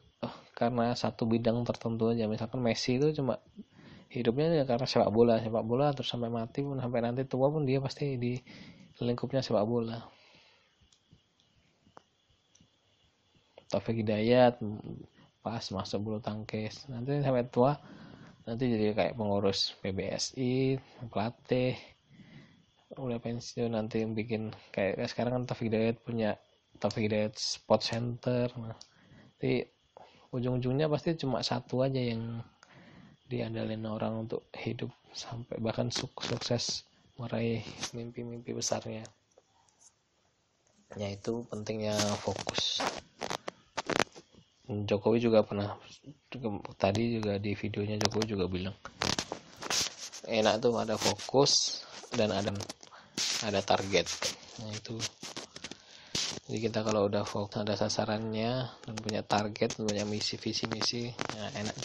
karena satu bidang tertentu aja. Misalkan Messi itu cuma hidupnya karena sepak bola terus sampai mati pun, sampai nanti tua pun dia pasti di lingkupnya sepak bola. Taufik Hidayat pas masuk bulu tangkis, nanti sampai tua nanti jadi kayak pengurus PBSI, pelatih, udah pensiun nanti bikin kayak sekarang kan Taufik Hidayat punya Taufik Hidayat Sport Center. Nah, jadi ujung-ujungnya pasti cuma satu aja yang diandalin orang untuk hidup, sampai bahkan sukses meraih mimpi-mimpi besarnya. Ya itu pentingnya fokus. Jokowi juga pernah, tadi juga di videonya Jokowi juga bilang enak tuh ada fokus dan ada target. Nah itu, jadi kita kalau udah fokus, ada sasarannya dan punya target, punya visi misi, ya enak.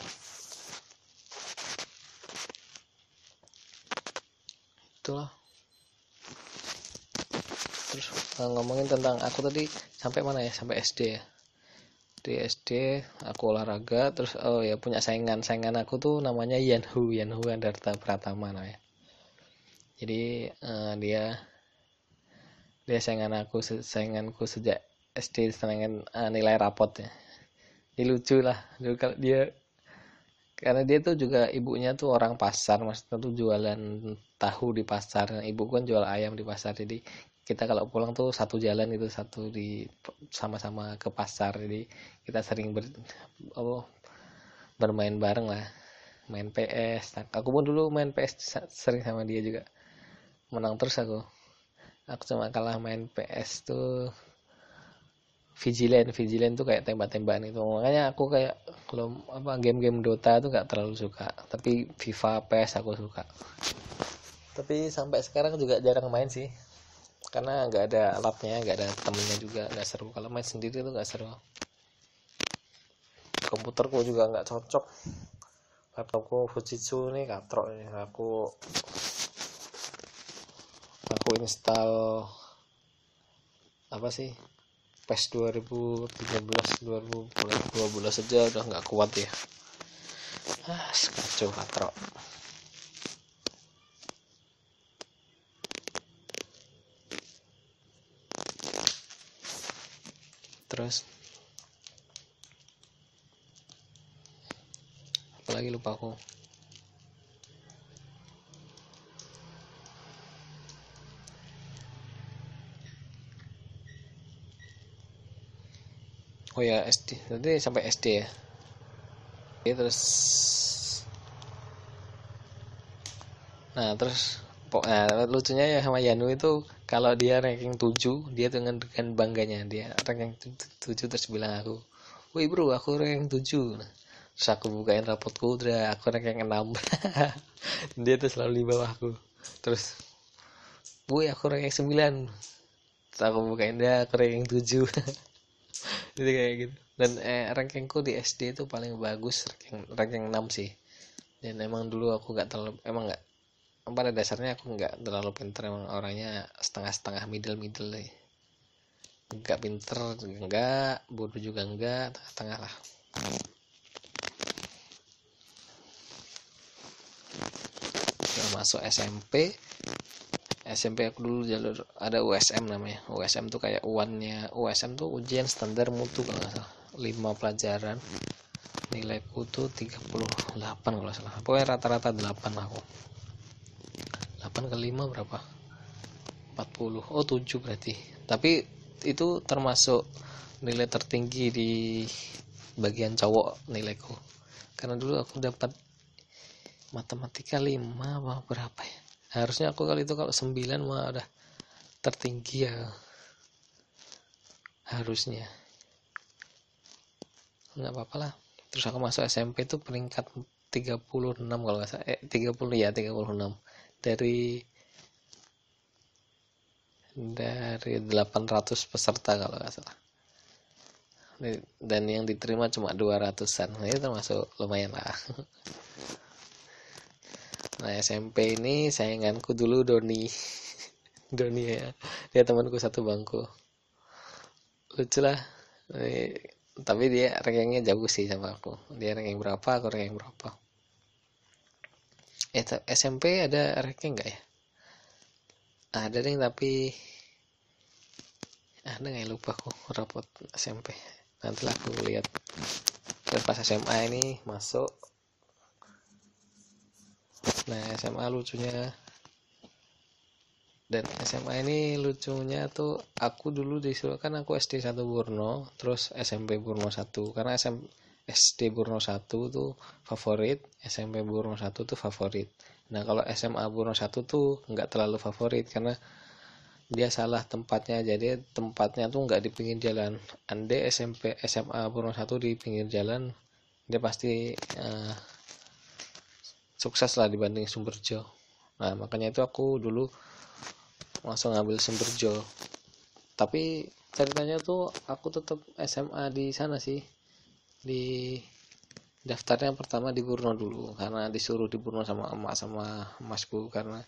Itulah. Terus ngomongin tentang aku tadi sampai mana ya, sampai SD ya. Di SD aku olahraga, terus ya punya saingan aku tuh namanya Yanhu Andarta Pratama namanya. Jadi dia sainganku sejak SD, dengan nilai rapot ya. Ini lucu lah dulu kalau dia, karena dia tuh juga ibunya tuh orang pasar, maksudnya tuh jualan tahu di pasar. Ibu kan jual ayam di pasar, jadi kita kalau pulang tuh satu jalan itu, satu di sama-sama ke pasar, jadi kita sering bermain bareng lah, main PS. Aku pun dulu main PS sering sama dia juga, menang terus aku cuma kalah main PS tuh Vigilant tuh kayak tembak-tembakan itu. Makanya aku kayak kalau game-game Dota tuh gak terlalu suka, tapi FIFA, PS aku suka. Tapi sampai sekarang juga jarang main sih, karena nggak ada alatnya, nggak ada temennya juga, nggak seru. Kalau main sendiri tuh nggak seru. Komputerku juga nggak cocok, laptopku Fujitsu nih katrok nih. Aku install apa sih, PES 2013 2012 saja udah nggak kuat ya. Kacau katro. Terus apalagi lupa aku. Oh ya, SD. Nanti sampai SD ya. Ya, terus lucunya ya sama Yanu itu, kalau dia ranking 7, dia dengan bangganya dia ranking 7 terus bilang aku, "Wih bro, aku ranking 7." Nah, terus aku bukain rapotku, udah aku ranking 6. Dia tuh selalu di bawahku. Terus, "Wih, aku ranking 9." Terus aku bukain, dia aku ranking 7. Jadi kayak gitu. Dan rankingku di SD itu paling bagus ranking 6 sih. Dan emang dulu aku emang nggak, pada dasarnya aku nggak terlalu pinter, emang orangnya setengah-setengah, middle deh. Nggak pinter nggak, bodoh juga nggak, tengah-tengah lah. Udah masuk SMP aku dulu jalur ada USM namanya. USM tuh kayak UAN-nya. USM tuh ujian standar mutu kalau nggak salah, 5 pelajaran. Nilaiku tuh 38 kalau nggak salah, pokoknya rata-rata 8 aku. 8 ke 5 berapa, 40, oh 7 berarti. Tapi itu termasuk nilai tertinggi di bagian cowok nilaiku, karena dulu aku dapat matematika 5 apa berapa ya. Harusnya aku kali itu kalau 9 mah udah tertinggi ya, harusnya. Nggak apa-apa lah. Terus aku masuk SMP itu peringkat 36 kalau nggak salah, 30 ya, 36 dari 800 peserta kalau nggak salah. Dan yang diterima cuma 200-an. Nah, itu termasuk lumayan lah. Nah, SMP ini sainganku dulu Doni. Doni ya, dia temanku satu bangku. Lucu lah. Tapi dia rankingnya jauh sih sama aku. Dia ranking berapa, aku ranking berapa. SMP ada ranking nggak ya? Ada nih, tapi ada nggak ya, lupa aku rapot SMP. Nanti lah aku lihat. Terus pas SMA ini masuk. Nah, SMA lucunya, dan SMA ini lucunya tuh, aku dulu disuruh, kan aku SD 1 Burno, terus SMP Burno 1, karena SD Burno 1 tuh favorit, SMP Burno 1 tuh favorit. Nah, kalau SMA Burno 1 tuh nggak terlalu favorit, karena dia salah tempatnya. Jadi tempatnya tuh nggak di pinggir jalan. Andai SMA Burno 1 di pinggir jalan, dia pasti sukses lah dibanding Sumberjo. Nah, makanya itu aku dulu langsung ngambil Sumberjo. Tapi ceritanya tuh aku tetap SMA di sana sih, di daftarnya pertama di Burno dulu, karena disuruh di Burno sama emak sama masku, karena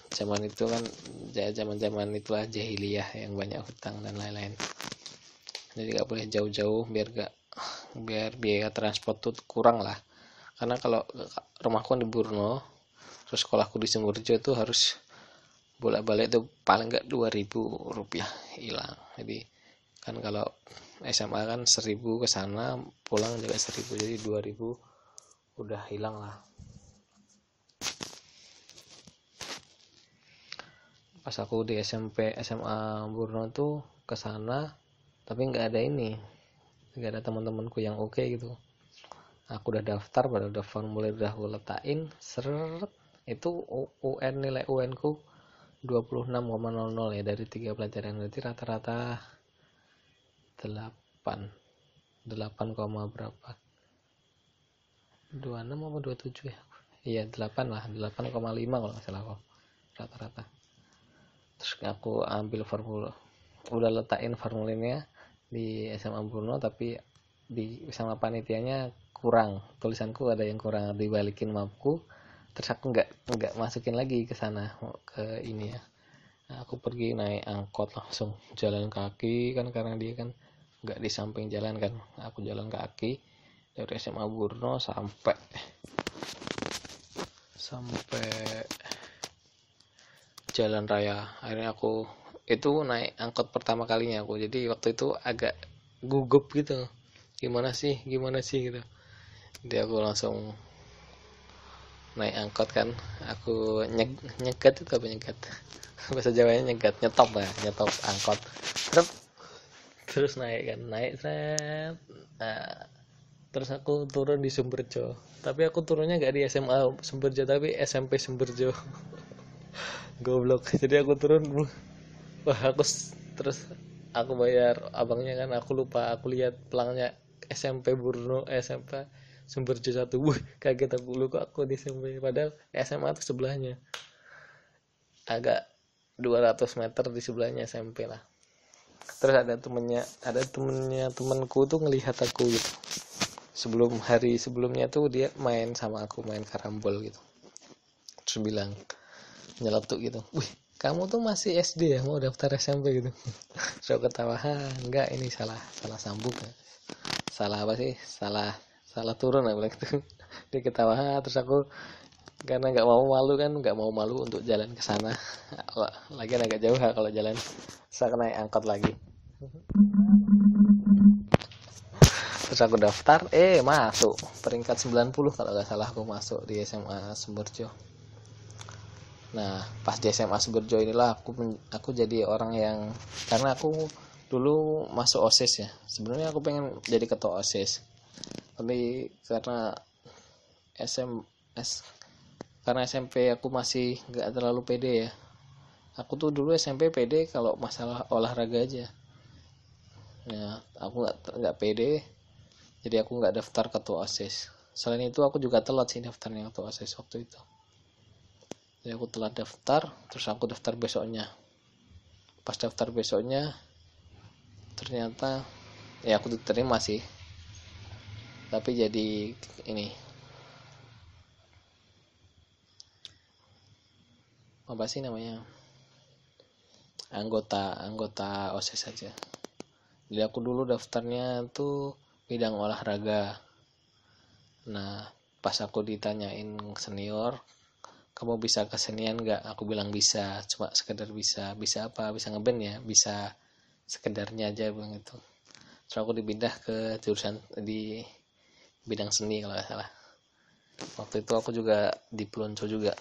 zaman itu kan zaman itulah jahiliyah yang banyak hutang dan lain-lain. Jadi gak boleh jauh-jauh biar biaya transport tuh kurang lah. Karena kalau rumahku di Burno, terus sekolahku di Sumberjo itu harus bolak-balik tuh paling nggak 2.000 rupiah hilang. Jadi kan kalau SMA kan 1.000 ke sana, pulang juga 1.000, jadi 2.000 udah hilang lah. Pas aku di SMP SMA Burno tuh ke sana, tapi nggak ada teman-temanku yang oke gitu. Aku udah daftar, udah formulir udah aku letakin, seret, itu UN, nilai UN ku 26,00 ya dari 3 pelajaran. Berarti rata-rata 8 berapa, 26 apa 27 ya, iya 8 lah, 8,5 kalau nggak salah kok rata-rata. Terus aku ambil udah letakin formulirnya di SMA Bruno, tapi sama panitianya kurang, tulisanku ada yang kurang, dibalikin mapku. Terus aku nggak masukin lagi ke sana, ke ini ya. Nah, aku pergi naik angkot, langsung jalan kaki kan, karena dia kan nggak di samping jalan kan, aku jalan kaki dari SMA Burno sampai jalan raya. Akhirnya aku itu naik angkot pertama kalinya aku, jadi waktu itu agak gugup gitu, gimana sih gitu. Jadi aku langsung naik angkot kan, aku nyegat itu apa nyegat bahasa Jawanya nyegat, nyetop angkot, terus naik set. Nah, terus aku turun di Sumberjo, tapi aku turunnya nggak di SMA Sumberjo tapi SMP Sumberjo. Goblok. Jadi aku turun, wah terus aku bayar abangnya kan, aku lupa, aku lihat pelangnya SMP Burno, SMP Sumberjo 1. Wih, kaget aku, lu kok aku di SMP, padahal SMA tuh sebelahnya, agak 200 meter di sebelahnya SMP lah. Terus ada temenku tuh ngelihat aku gitu, hari sebelumnya tuh dia main sama aku, main karambol gitu, terus bilang, nyeletuk gitu, wih kamu tuh masih SD ya, mau daftar SMP gitu. Terus aku ketawa, enggak, ini salah sambung ya. Salah apa sih, salah turun aku bilang gitu. Dia ketawa, terus aku karena nggak mau malu untuk jalan ke sana, lagi agak jauh kalau jalan, saya naik angkot lagi. Terus aku daftar, masuk peringkat 90 kalau nggak salah, aku masuk di SMA Sumberjo. Nah, pas di SMA Sumberjo inilah aku jadi orang yang, karena aku dulu masuk OSIS ya. Sebenarnya aku pengen jadi ketua OSIS. Tapi karena SMP aku masih nggak terlalu pede ya. Aku tuh dulu SMP pede kalau masalah olahraga aja. Ya, aku nggak pede, jadi aku nggak daftar ketua OSIS. Selain itu aku juga telat sih daftarnya ketua OSIS waktu itu. Jadi aku telat daftar, terus aku daftar besoknya. Pas daftar besoknya, ternyata ya aku diterima sih, tapi jadi ini apa sih namanya, anggota OSIS saja. Jadi aku dulu daftarnya tuh bidang olahraga. Nah, pas aku ditanyain senior, kamu bisa kesenian nggak? Aku bilang bisa, cuma sekedar bisa apa? Bisa ngeband ya, bisa sekedarnya aja bilang itu. Terus aku dipindah ke jurusan di bidang seni kalau nggak salah. Waktu itu aku juga dipelonco juga,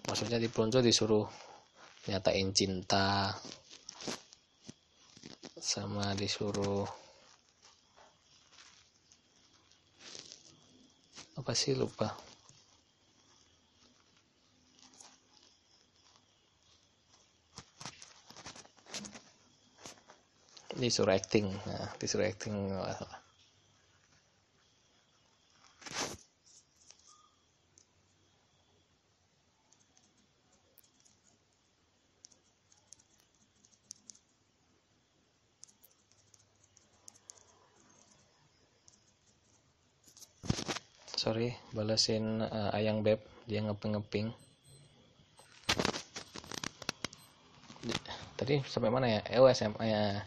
maksudnya dipelonco disuruh nyatain cinta, sama disuruh apa sih, lupa. Disuruh acting nggak salah. Sorry, balesin Ayang Beb, dia ngeping. Tadi sampai mana ya? SMA ya.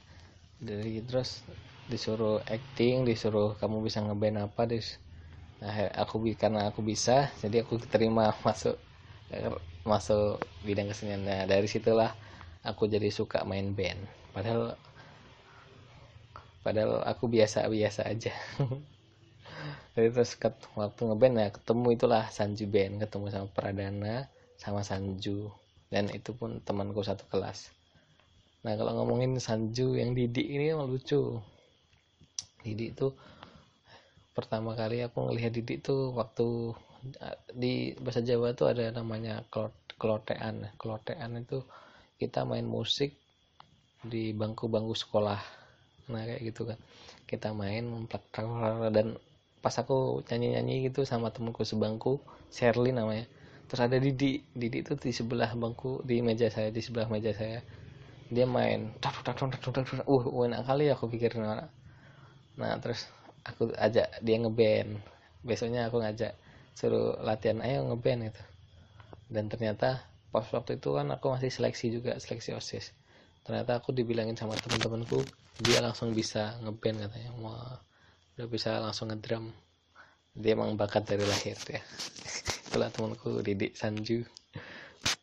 Dari terus disuruh acting, disuruh kamu bisa ngeband apa, nah karena aku bisa, jadi aku terima masuk bidang kesenian. Nah, dari situlah aku jadi suka main band. Padahal aku biasa aja. Jadi terus waktu ngeband ya ketemu itulah Sanju Band, ketemu sama Pradana sama Sanju, dan itu pun temanku satu kelas. Nah, kalau ngomongin Sanju yang Didi ini emang lucu. Didi itu pertama kali aku ngelihat Didi tuh waktu di bahasa Jawa tuh ada namanya kelotean. Kelotean itu kita main musik di bangku-bangku sekolah. Nah, kayak gitu kan, kita main dan pas aku nyanyi gitu sama temanku sebangku, Sherly namanya, terus ada Didi itu di sebelah bangku, di sebelah meja saya, dia main enak kali aku pikirin. Nah, terus aku ajak dia ngeband. Besoknya aku ngajak, suruh latihan, ayo ngeband gitu. Dan ternyata pas waktu itu kan aku masih seleksi OSIS, ternyata aku dibilangin sama teman-temanku, dia langsung bisa ngeband katanya. Wah, udah bisa langsung ngedrum. Dia emang bakat dari lahir ya. Itulah temanku Didik Sanju.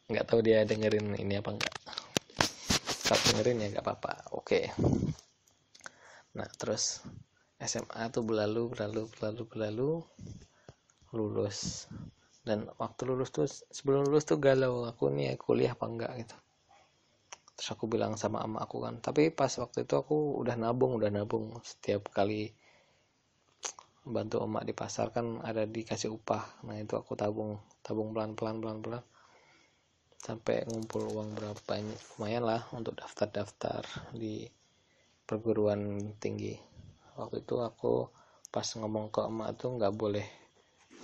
Nggak tahu dia dengerin ini apa enggak. Kalau dengerin ya nggak apa-apa. Oke. Nah terus SMA tuh berlalu, lulus. Dan waktu lulus tuh, sebelum lulus tuh galau, aku nih kuliah apa enggak gitu. Terus aku bilang sama ama aku kan, tapi pas waktu itu aku udah nabung setiap kali bantu emak di pasar kan ada dikasih upah. Nah itu aku tabung pelan-pelan sampai ngumpul uang berapa, lumayan lah untuk daftar di perguruan tinggi. Waktu itu aku pas ngomong ke emak tuh nggak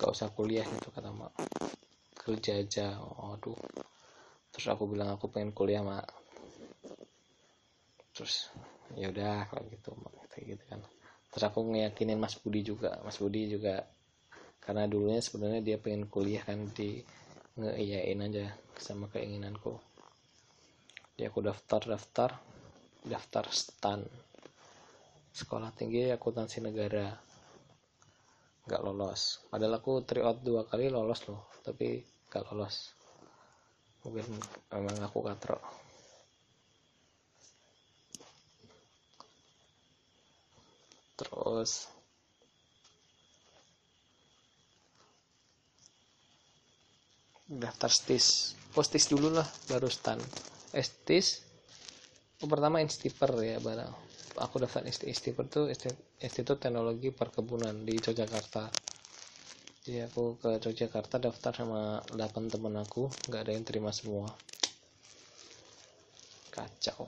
usah kuliah gitu kata emak, kerja aja. Aduh, terus aku bilang aku pengen kuliah mak. Terus ya udah kalau gitu kayak gitu kan. Terus aku ngeyakinin Mas Budi juga karena dulunya sebenarnya dia pengen kuliah kan, di ngeiyain aja sama keinginanku. Jadi aku daftar STAN, Sekolah Tinggi Akuntansi Negara, nggak lolos. Padahal aku tryout 2 kali lolos loh, tapi nggak lolos. Mungkin memang aku katrok. Terus daftar STIS dulu lah, baru STAN. STIS pertama Instiper ya, barang aku daftar Instiper tuh Institut Teknologi Perkebunan di Yogyakarta. Jadi aku ke Yogyakarta daftar sama 8 teman aku, nggak ada yang terima semua, kacau,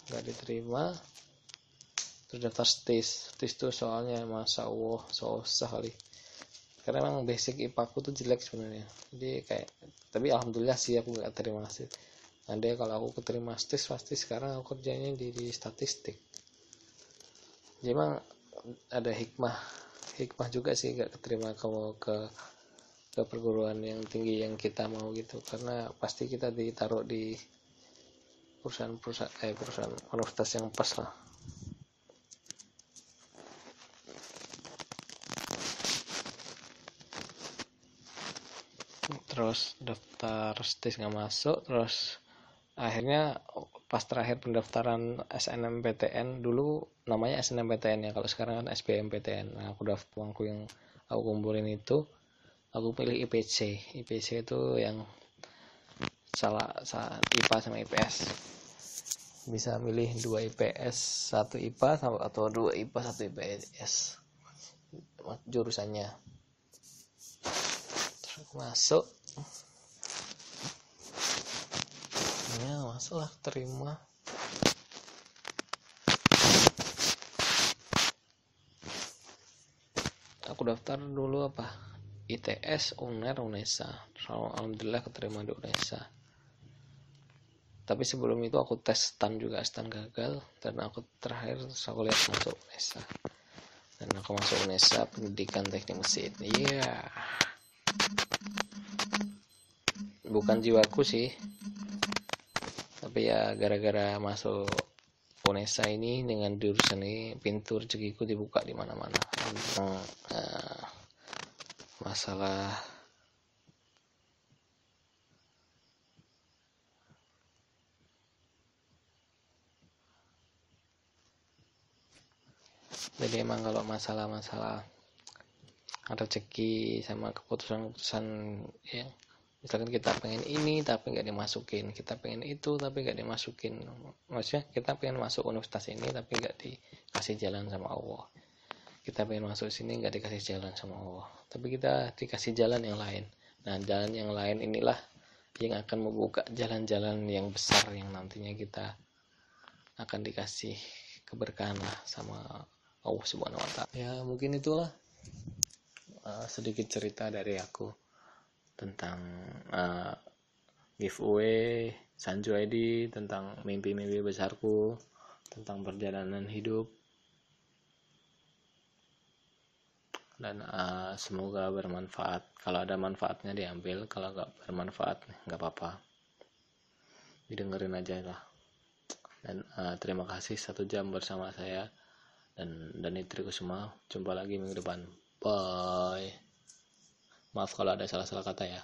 nggak diterima. Terus daftar STIS tuh soalnya masa Allah susah kali, karena emang basic IPA aku tuh jelek sebenarnya. Jadi kayak, tapi alhamdulillah sih aku nggak terima sih. Andai kalau aku keterima STIS pasti sekarang aku kerjanya di statistik. Jadi emang ada hikmah juga sih gak keterima kamu ke perguruan yang tinggi yang kita mau gitu, karena pasti kita ditaruh di perusahaan universitas yang pas lah. Terus daftar STIS nggak masuk, terus akhirnya pas terakhir pendaftaran SNMPTN, dulu namanya SNMPTN ya, kalau sekarang kan SBMPTN. Nah aku daftar uangku yang aku kumpulin itu, aku pilih IPC itu yang salah IPA sama IPS. Bisa milih 2 IPS 1 IPA atau 2 IPA 1 IPS jurusannya. Terus aku masuk lah, terima. Aku daftar dulu ITS, UNER, UNESA. Alhamdulillah keterima di UNESA. Tapi sebelum itu aku tes STAN gagal, dan aku terakhir aku lihat masuk UNESA. Dan aku masuk UNESA, Pendidikan Teknik Mesin. Iya. Bukan jiwaku sih, tapi ya gara-gara masuk UNESA ini, dengan jurusan ini pintu rezekiku dibuka di mana-mana. Masalah jadi emang kalau masalah rezeki sama keputusan ya, misalkan kita pengen ini tapi nggak dimasukin, kita pengen itu tapi nggak dimasukin, maksudnya kita pengen masuk universitas ini tapi nggak dikasih jalan sama Allah, kita pengen masuk sini nggak dikasih jalan sama Allah, tapi kita dikasih jalan yang lain. Nah jalan yang lain inilah yang akan membuka jalan-jalan yang besar, yang nantinya kita akan dikasih keberkahan lah sama Allah Subhanahu wa Ta'ala. Ya mungkin itulah sedikit cerita dari aku tentang giveaway Sanju ID, tentang mimpi-mimpi besarku, tentang perjalanan hidup. Dan semoga bermanfaat. Kalau ada manfaatnya diambil, kalau nggak bermanfaat nggak apa-apa, didengerin aja lah. Dan terima kasih 1 jam bersama saya dan Dani Trikusuma. Jumpa lagi minggu depan. Bye. Maaf kalau ada salah-salah kata ya.